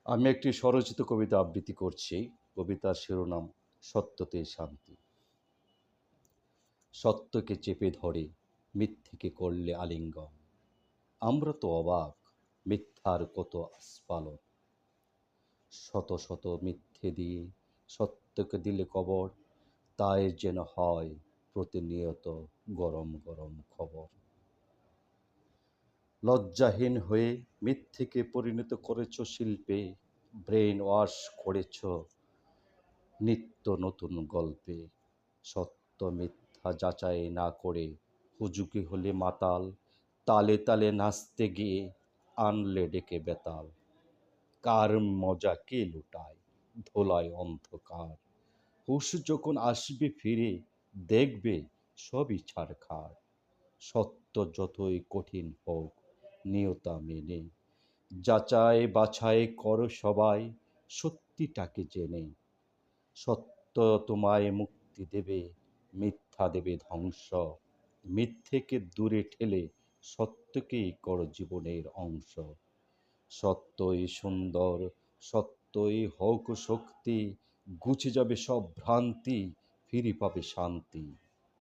আমি একটি স্বরচিত কবিতা আবৃত্তি করছি। কবিতার শিরোনাম সত্যতেই শান্তি। সত্যকে চেপে ধরে মিথ্যেকে করলে আলিঙ্গন। আমরা তো অবাক, মিথ্যার কত আস্ফালন। শত শত মিথ্যে দিয়ে সত্যকে দিলে কবর, তাই যেন হয় প্রতিনিয়ত গরম গরম খবর। লজ্জাহীন হয়ে মিথ্যেকে পরিণত করেছ শিল্পে, ব্রেন ওয়াশ করেছ নিত্য নতুন গল্পে। সত্য মিথ্যা যাচাই না করে হুজুগে হলে মাতাল, তালে তালে নাচতে গিয়ে আনলে ডেকে বেতাল। কার মজা কে লুটায়, ধোলায় অন্ধকার। হুঁশ যখন আসবে ফিরে, দেখবে সবই ছারখার। সত্য যতই কঠিন হোক, নিয়তা মেনে যাচাই বাছাই করো সবাই, সত্যিটাকে জেনে। সত্য তোমায় মুক্তি দেবে, মিথ্যা দেবে ধ্বংস। মিথ্যেকে দূরে ঠেলে সত্যকেই করো জীবনের অংশ। সত্যই সুন্দর, সত্যই হোক শক্তি, ঘুচে যাবে সব ভ্রান্তি, ফিরে পাবে শান্তি।